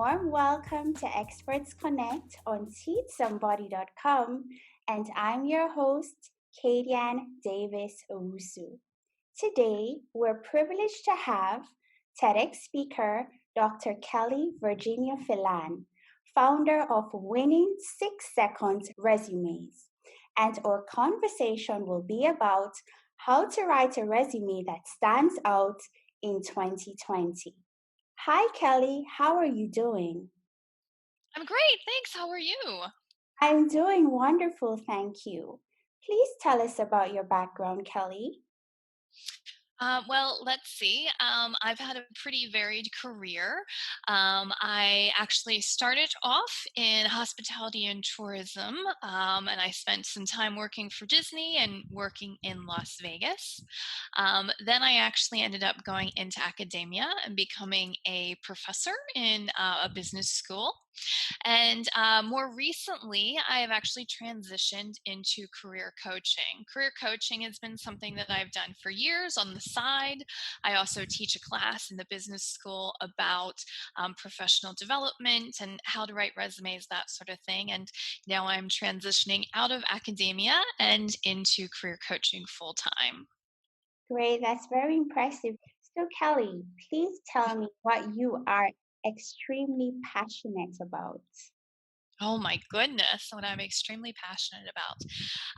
warm welcome to ExpertsConnect on TeachSomebody.com, and I'm your host, Kadian Davis Owusu. Today, we're privileged to have TEDx speaker Dr. Kelly Virginia Phelan, founder of Winning 6 Seconds Resumes. And our conversation will be about how to write a resume that stands out in 2020. Hi, Kelly. How are you doing? I'm great, thanks. How are you? I'm doing wonderful, thank you. Please tell us about your background, Kelly. Well, let's see. I've had a pretty varied career. I actually started off in hospitality and tourism, and I spent some time working for Disney and working in Las Vegas. Then I actually ended up going into academia and becoming a professor in a business school. And more recently, I have actually transitioned into career coaching. Career coaching has been something that I've done for years on the side. I also teach a class in the business school about professional development and how to write resumes, that sort of thing. And now I'm transitioning out of academia and into career coaching full time. Great, that's very impressive. So, Kelly, please tell me what you are extremely passionate about. Oh my goodness, what I'm extremely passionate about.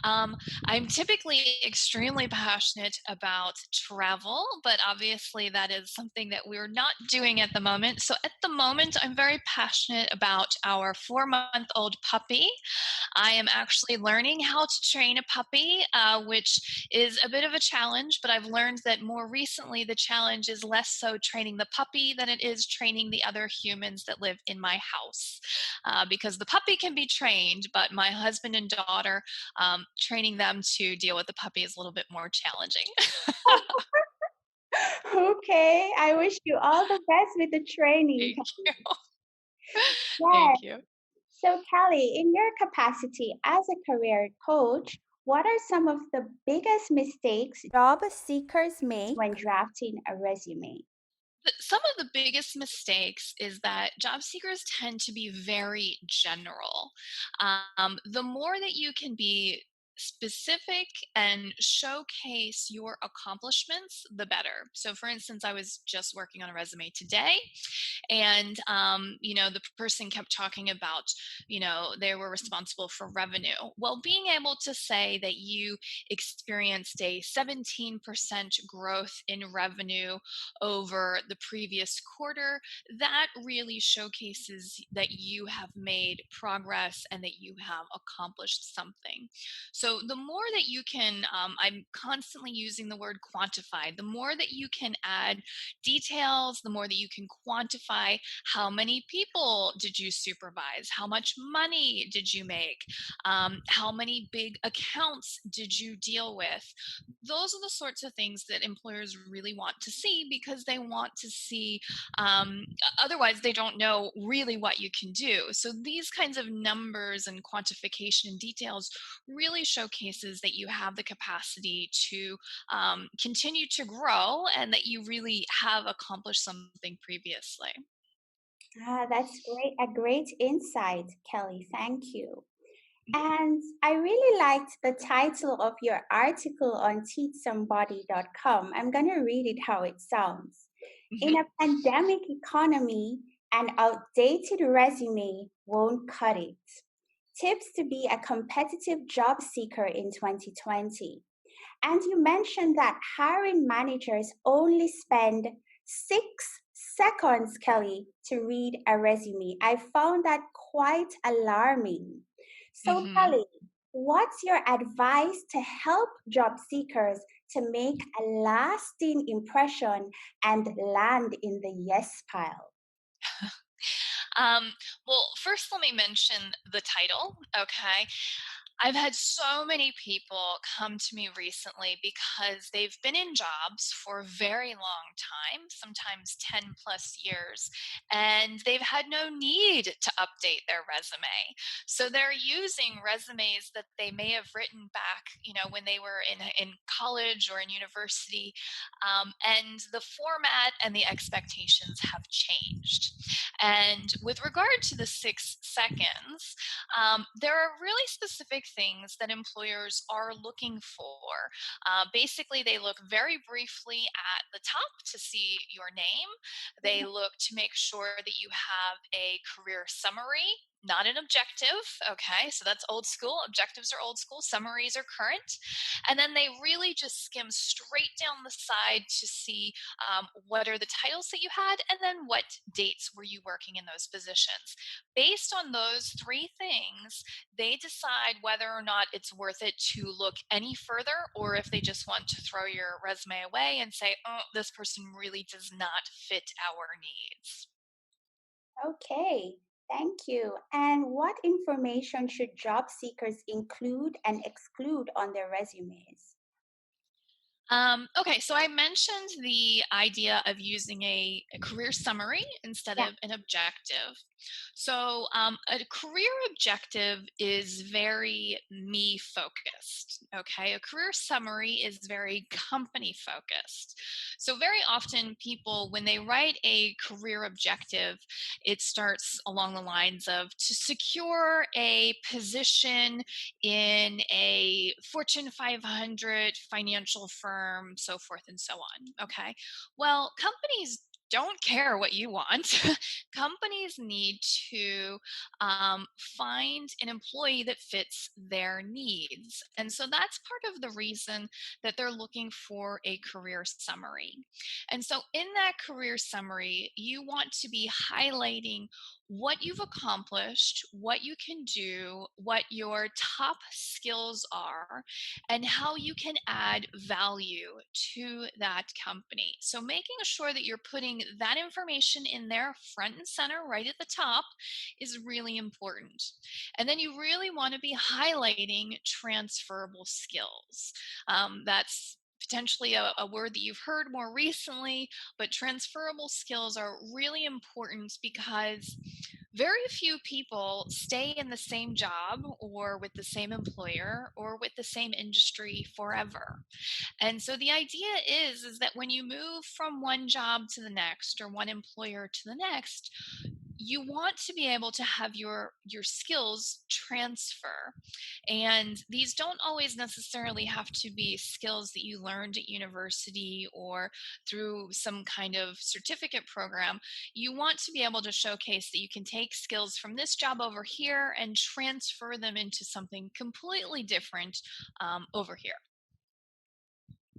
Um, I'm typically extremely passionate about travel, but obviously that is something that we're not doing at the moment. So at the moment, I'm very passionate about our 4-month-old puppy. I am actually learning how to train a puppy, which is a bit of a challenge, but I've learned that more recently the challenge is less so training the puppy than it is training the other humans that live in my house. Because the puppy can be trained, but my husband and daughter, training them to deal with the puppy is a little bit more challenging. Okay, I wish you all the best with the training. Thank you. Yes. Thank you. So, Kelly, in your capacity as a career coach, what are some of the biggest mistakes job seekers make when drafting a resume? Some of the biggest mistakes is that job seekers tend to be very general. The more that you can be specific and showcase your accomplishments, the better. So, for instance, I was just working on a resume today, and the person kept talking about, they were responsible for revenue. Well, being able to say that you experienced a 17% growth in revenue over the previous quarter, that really showcases that you have made progress and that you have accomplished something. So the more that you can, I'm constantly using the word quantify, the more that you can add details, the more that you can quantify how many people did you supervise, how much money did you make, how many big accounts did you deal with. Those are the sorts of things that employers really want to see because they want to see, otherwise they don't know really what you can do. So these kinds of numbers and quantification and details really showcases that you have the capacity to continue to grow and that you really have accomplished something previously. That's great, a great insight, Kelly. Thank you. And I really liked the title of your article on teachsomebody.com. I'm going to read it how it sounds. In Mhm. a pandemic economy, an outdated resume won't cut it. Tips to be a competitive job seeker in 2020. And you mentioned that hiring managers only spend 6 seconds, Kelly, to read a resume. I found that quite alarming. So, Mhm. Kelly, what's your advice to help job seekers to make a lasting impression and land in the yes pile? Um, well, first, let me mention the title. Okay. I've had so many people come to me recently because they've been in jobs for a very long time, sometimes 10 plus years, and they've had no need to update their resume. So they're using resumes that they may have written back, when they were in college or in university, and the format and the expectations have changed. And with regard to the 6 seconds, there are really specific things that employers are looking for. Basically, they look very briefly at the top to see your name. They look to make sure that you have a career summary, not an objective. Okay, so that's old school. Objectives are old school, summaries are current. And then they really just skim straight down the side to see what are the titles that you had, and then what dates were you working in those positions. Based on those three things, they decide whether or not it's worth it to look any further, or if they just want to throw your resume away and say, oh, this person really does not fit our needs. Okay, thank you. And what information should job seekers include and exclude on their resumes? Okay, so I mentioned the idea of using a career summary instead Yeah. of an objective. So, a career objective is very me focused. Okay, a career summary is very company focused. So, very often, people, when they write a career objective, it starts along the lines of to secure a position in a Fortune 500 financial firm, so forth and so on. Okay. Well, companies don't care what you want. Companies need to find an employee that fits their needs. And so that's part of the reason that they're looking for a career summary. And so in that career summary, you want to be highlighting what you've accomplished, what you can do, what your top skills are, and how you can add value to that company. So, making sure that you're putting that information in there front and center right at the top is really important. And then you really want to be highlighting transferable skills. That's potentially a word that you've heard more recently, but transferable skills are really important because very few people stay in the same job or with the same employer or with the same industry forever. And so the idea is that when you move from one job to the next or one employer to the next, you want to be able to have your skills transfer. And these don't always necessarily have to be skills that you learned at university or through some kind of certificate program. You want to be able to showcase that you can take skills from this job over here and transfer them into something completely different over here.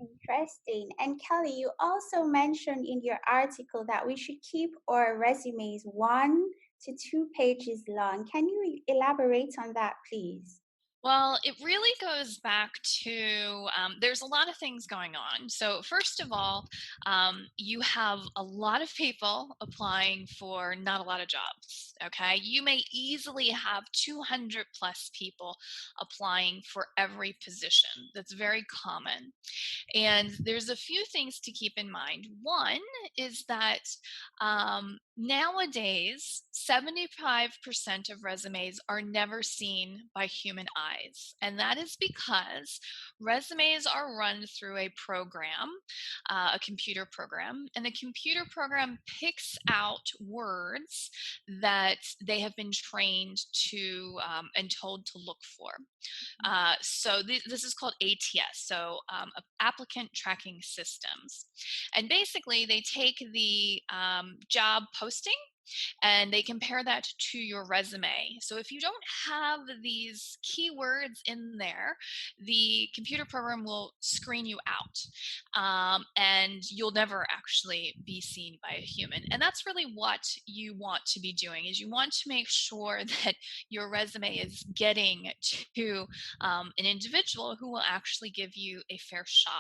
Interesting. And Kelly, you also mentioned in your article that we should keep our resumes 1 to 2 pages long. Can you elaborate on that, please? Well, it really goes back to there's a lot of things going on. So, first of all, you have a lot of people applying for not a lot of jobs. Okay. You may easily have 200 plus people applying for every position. That's very common. And there's a few things to keep in mind. One is that nowadays, 75% of resumes are never seen by human eyes. And that is because resumes are run through a program, a computer program, and the computer program picks out words that they have been trained to and told to look for. This is called ATS, so applicant tracking systems. And basically, they take the job posting and they compare that to your resume. So if you don't have these keywords in there, the computer program will screen you out, and you'll never actually be seen by a human. And that's really what you want to be doing, is you want to make sure that your resume is getting to an individual who will actually give you a fair shot.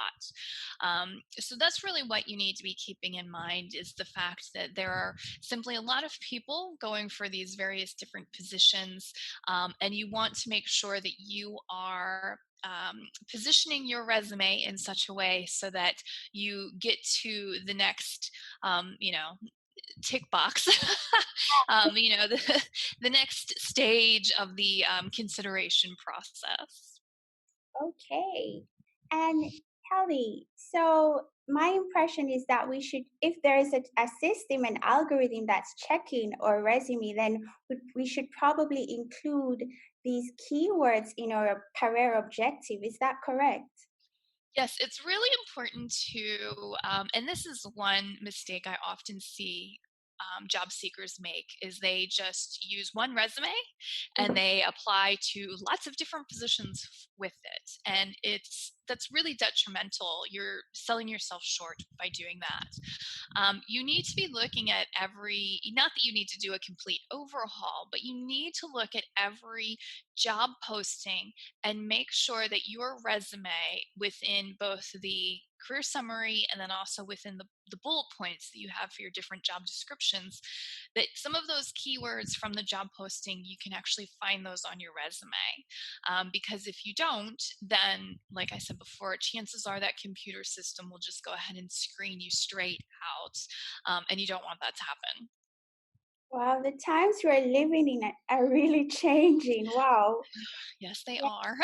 So that's really what you need to be keeping in mind, is the fact that there are simply a lot of people going for these various different positions, and you want to make sure that you are positioning your resume in such a way so that you get to the next, tick box, the next stage of the consideration process. Okay. And Kelly, so my impression is that we should, if there is a system, an algorithm that's checking our resume, then we should probably include these keywords in our career objective. Is that correct? Yes, it's really important to, and this is one mistake I often see job seekers make, is they just use one resume and Mhm. they apply to lots of different positions with it, and that's really detrimental. You're selling yourself short by doing that. You need to be looking at every, not that you need to do a complete overhaul, but you need to look at every job posting and make sure that your resume, within both the career summary and then also within the bullet points that you have for your different job descriptions, that some of those keywords from the job posting, you can actually find those on your resume. Because if you don't, then, like I said before, chances are that computer system will just go ahead and screen you straight out. And you don't want that to happen. Wow, the times we're living in are really changing. Wow. Yes, they Yeah. are.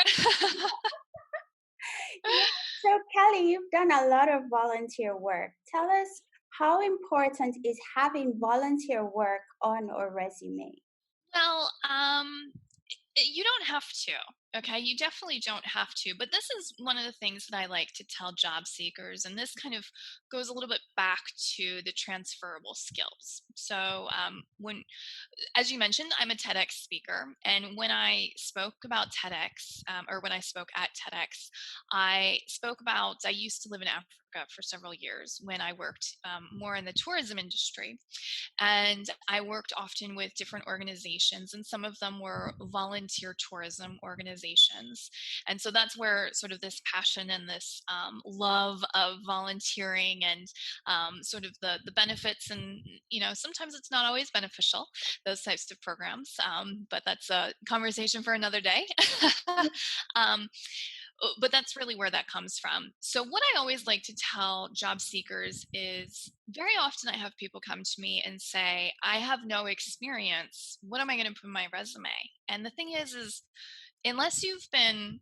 Yeah. So, Kelly, you've done a lot of volunteer work. Tell us, how important is having volunteer work on our resume? Well, you don't have to. Okay, you definitely don't have to. But this is one of the things that I like to tell job seekers, and this kind of goes a little bit back to the transferable skills. So, when as you mentioned, I'm a TEDx speaker. And when I spoke about TEDx, or when I spoke at TEDx, I used to live in Africa for several years when I worked more in the tourism industry. And I worked often with different organizations, and some of them were volunteer tourism organizations. And so that's where sort of this passion and this love of volunteering and sort of the benefits, and sometimes it's not always beneficial, those types of programs. But that's a conversation for another day. um, but that's really where that comes from. So, what I always like to tell job seekers is, very often I have people come to me and say, I have no experience. What am I going to put in my resume? And the thing is unless you've been,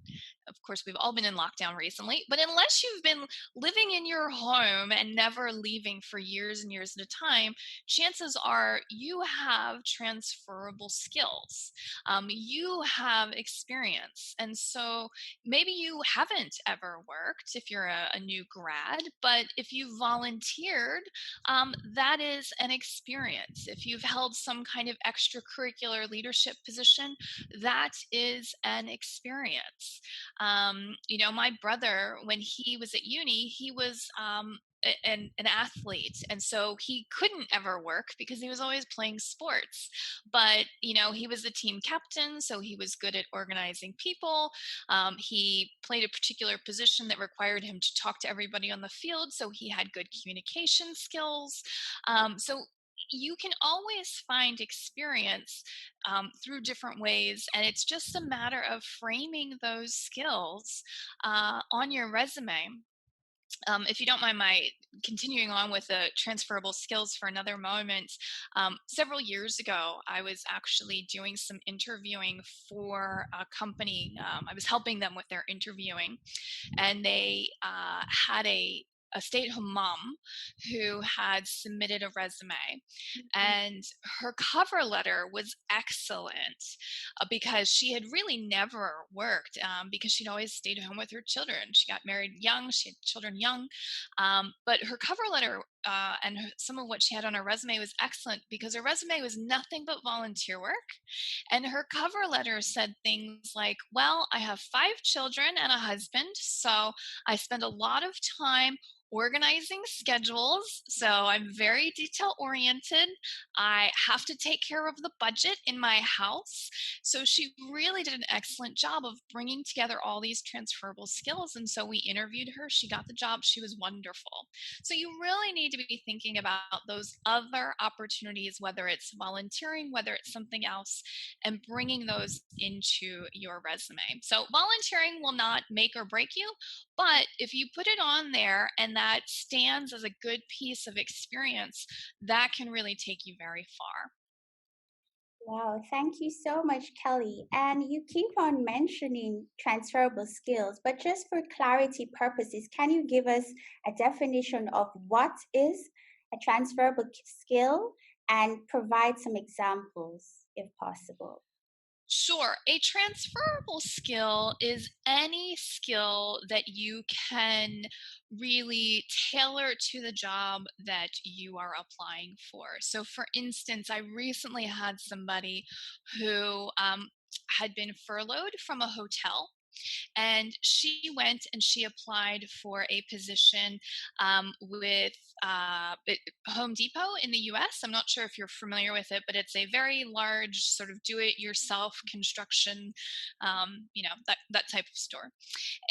of course, we've all been in lockdown recently, but unless you've been living in your home and never leaving for years and years at a time, chances are you have transferable skills. You have experience. And so maybe you haven't ever worked if you're a new grad, but if you volunteered, that is an experience. If you've held some kind of extracurricular leadership position, that is an experience. My brother, when he was at uni, he was an athlete, and so he couldn't ever work because he was always playing sports. But he was the team captain, so he was good at organizing people. He played a particular position that required him to talk to everybody on the field, so he had good communication skills. So you can always find experience through different ways, and it's just a matter of framing those skills on your resume. If you don't mind my continuing on with the transferable skills for another moment, several years ago, I was actually doing some interviewing for a company. I was helping them with their interviewing, and they had a stay-at-home mom who had submitted a resume, Mhm. and her cover letter was excellent, because she had really never worked, because she'd always stayed home with her children. She got married young, she had children young, but her cover letter, and some of what she had on her resume was excellent, because her resume was nothing but volunteer work. And her cover letter said things like, well, I have 5 children and a husband, so I spend a lot of time organizing schedules. So I'm very detail oriented. I have to take care of the budget in my house. So she really did an excellent job of bringing together all these transferable skills. And so we interviewed her. She got the job. She was wonderful. So you really need to be thinking about those other opportunities, whether it's volunteering, whether it's something else, and bringing those into your resume. So volunteering will not make or break you, but if you put it on there and that stands as a good piece of experience, that can really take you very far. Wow, thank you so much, Kelly. And you keep on mentioning transferable skills, but just for clarity purposes, can you give us a definition of what is a transferable skill and provide some examples if possible? Sure. A transferable skill is any skill that you can really tailor to the job that you are applying for. So, for instance, I recently had somebody who had been furloughed from a hotel, and she went and she applied for a position with Home Depot in the US. I'm not sure if you're familiar with it, but it's a very large sort of do-it-yourself construction, that type of store.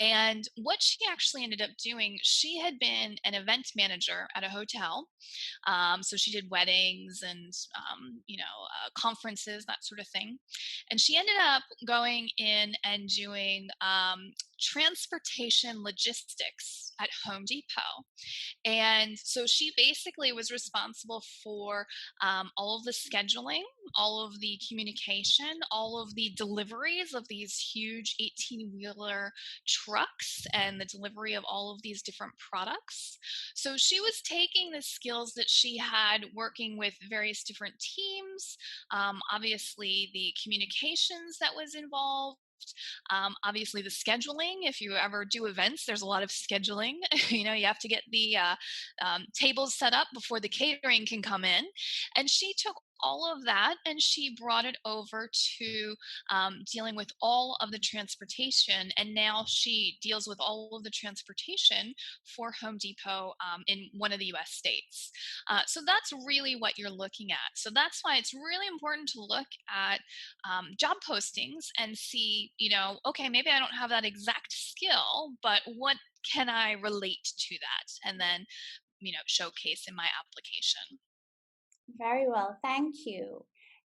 And what she actually ended up doing, she had been an event manager at a hotel, so she did weddings and conferences, that sort of thing. And she ended up going in and doing transportation logistics at Home Depot. And so she basically was responsible for all of the scheduling, all of the communication, all of the deliveries of these huge 18-wheeler trucks, and the delivery of all of these different products. So she was taking the skills that she had working with various different teams, obviously the communications that was involved, obviously the scheduling. If you ever do events, there's a lot of scheduling. You have to get the tables set up before the catering can come in. And she took all of that and she brought it over to dealing with all of the transportation. And now she deals with all of the transportation for Home Depot in one of the US states. So that's really what you're looking at. So that's why it's really important to look at job postings and see, okay, maybe I don't have that exact skill, but what can I relate to that? And then, showcase in my application. Very well, thank you.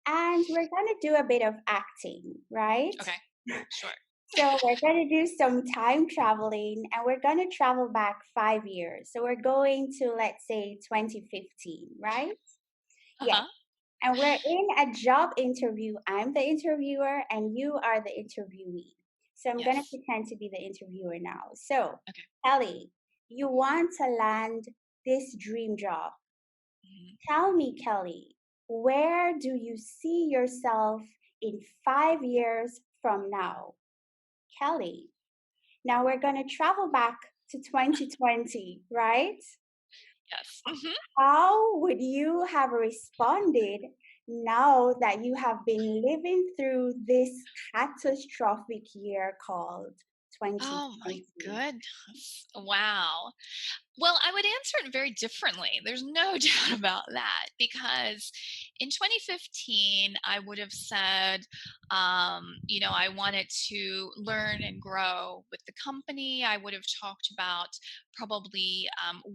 And we're going to do a bit of acting, right? Okay, sure. So we're going to do some time traveling and we're going to travel back 5 years. So we're going to, let's say, 2015, right? Yes. Uh-huh. And we're in a job interview. I'm the interviewer and you are the interviewee. So I'm going to Yes. pretend to be the interviewer now. So, Okay. Ellie, you want to land this dream job. Mhm. Tell me, Kelly, where do you see yourself in 5 years from now? Kelly. Now we're going to travel back to 2020, right? Yes. Hmm. How would you have responded now that you have been living through this catastrophic year called Oh my 2020? goodness. Wow. Well, I would answer it very differently. There's no doubt about that because in 2015, I would have said, I wanted to learn and grow with the company. I would have talked about probably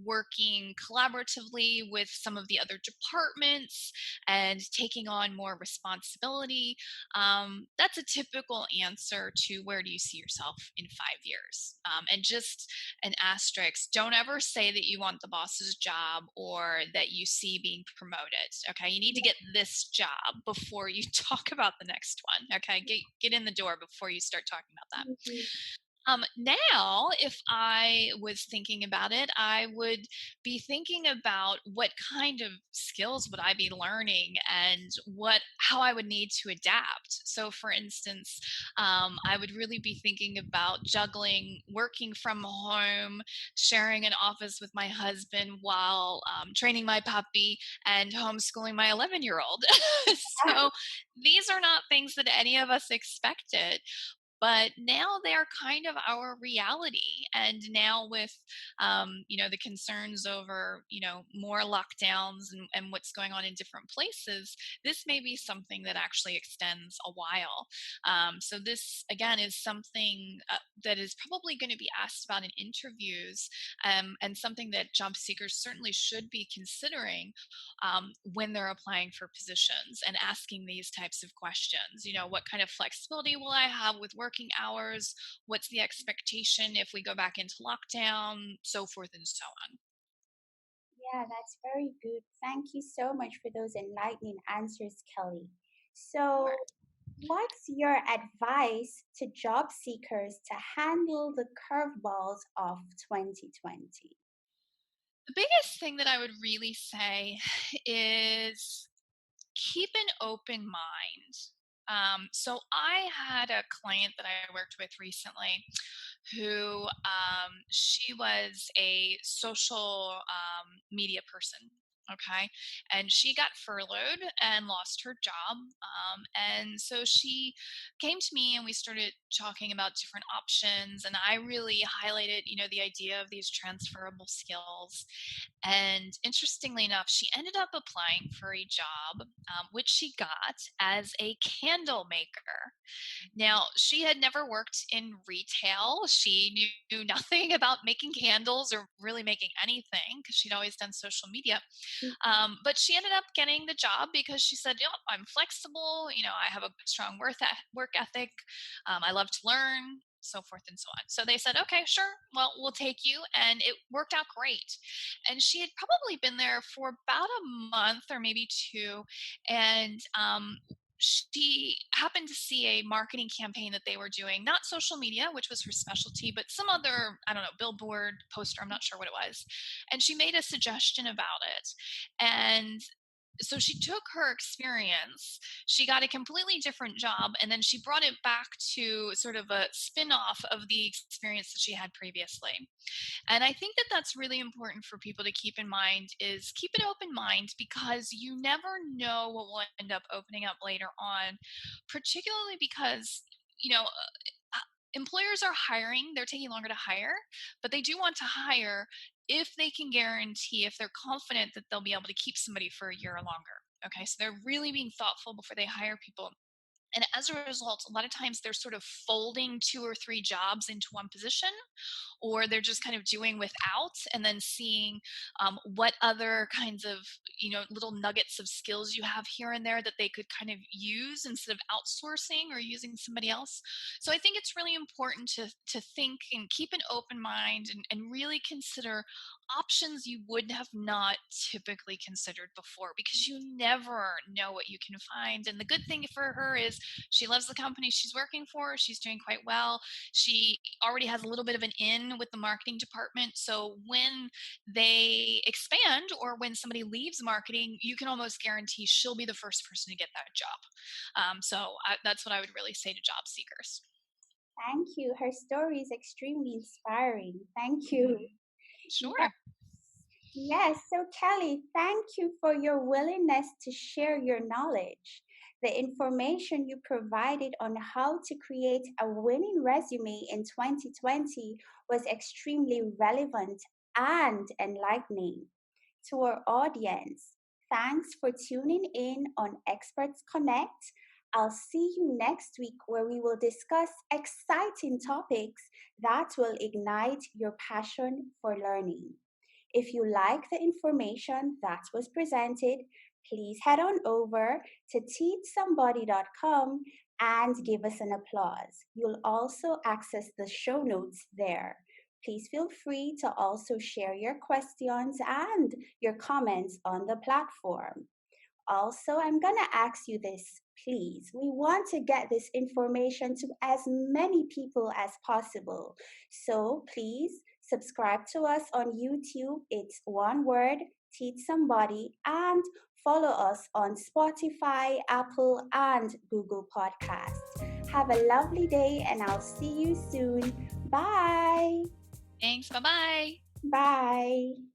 working collaboratively with some of the other departments and taking on more responsibility. That's a typical answer to where do you see yourself in 5 years? And just an asterisk, don't ever say that you want the boss's job or that you see being promoted. Okay, you need to get this job before you talk about the next one. Okay, get in the door before you start talking about that. Mhm. Now, if I was thinking about it, I would be thinking about what kind of skills would I be learning and how I would need to adapt. So, for instance, I would really be thinking about juggling working from home, sharing an office with my husband while training my puppy and homeschooling my 11-year-old. So, these are not things that any of us expected, but now they're kind of our reality. And now with, the concerns over, more lockdowns and what's going on in different places, this may be something that actually extends a while. So this again is something that is probably going to be asked about in interviews, and something that job seekers certainly should be considering when they're applying for positions and asking these types of questions. What kind of flexibility will I have with working hours? What's the expectation if we go back into lockdown? So forth and so on. Yeah, that's very good. Thank you so much for those enlightening answers, Kelly. So, Sure. what's your advice to job seekers to handle the curveballs of 2020? The biggest thing that I would really say is keep an open mind. So I had a client that I worked with recently who she was a social media person. Okay. And she got furloughed and lost her job. And so she came to me and we started talking about different options. And I really highlighted, the idea of these transferable skills. And interestingly enough, she ended up applying for a job, which she got as a candle maker. Now, she had never worked in retail. She knew nothing about making candles or really making anything because she'd always done social media. But she ended up getting the job because she said, "Yep, I'm flexible. I have a strong work ethic. I love to learn." So forth and so on. So they said, "Okay, sure. Well, we'll take you." And it worked out great. And she had probably been there for about a month or maybe two. And she happened to see a marketing campaign that they were doing, not social media, which was her specialty, but some other, I don't know, billboard poster. I'm not sure what it was. And she made a suggestion about it. And so she took her experience, she got a completely different job, and then she brought it back to sort of a spin-off of the experience that she had previously. And I think that that's really important for people to keep in mind is keep an open mind because you never know what will end up opening up later on, particularly because, you know, employers are hiring, they're taking longer to hire, but they do want to hire if they can guarantee, if they're confident that they'll be able to keep somebody for a year or longer. Okay, so they're really being thoughtful before they hire people. And as a result, a lot of times they're sort of folding two or three jobs into one position, or they're just kind of doing without and then seeing what other kinds of little nuggets of skills you have here and there that they could kind of use instead of outsourcing or using somebody else. So I think it's really important to think and keep an open mind and really consider options you would have not typically considered before because you never know what you can find. And the good thing for her is she loves the company she's working for, she's doing quite well, she already has a little bit of an in with the marketing department. So when they expand or when somebody leaves marketing, you can almost guarantee she'll be the first person to get that job. That's what I would really say to job seekers. Thank you. Her story is extremely inspiring. Thank you. Mhm. Yes. Sure. Yes, so Kelly, thank you for your willingness to share your knowledge. The information you provided on how to create a winning resume in 2020 was extremely relevant and enlightening. To our audience, thanks for tuning in on Experts Connect. I'll see you next week where we will discuss exciting topics that will ignite your passion for learning. If you like the information that was presented, please head on over to teachsomebody.com and give us an applause. You'll also access the show notes there. Please feel free to also share your questions and your comments on the platform. Also, I'm going to ask you this, please. We want to get this information to as many people as possible. So please subscribe to us on YouTube. It's one word, Teach Somebody, and follow us on Spotify, Apple, and Google Podcasts. Have a lovely day, and I'll see you soon. Bye. Thanks. Bye bye. Bye.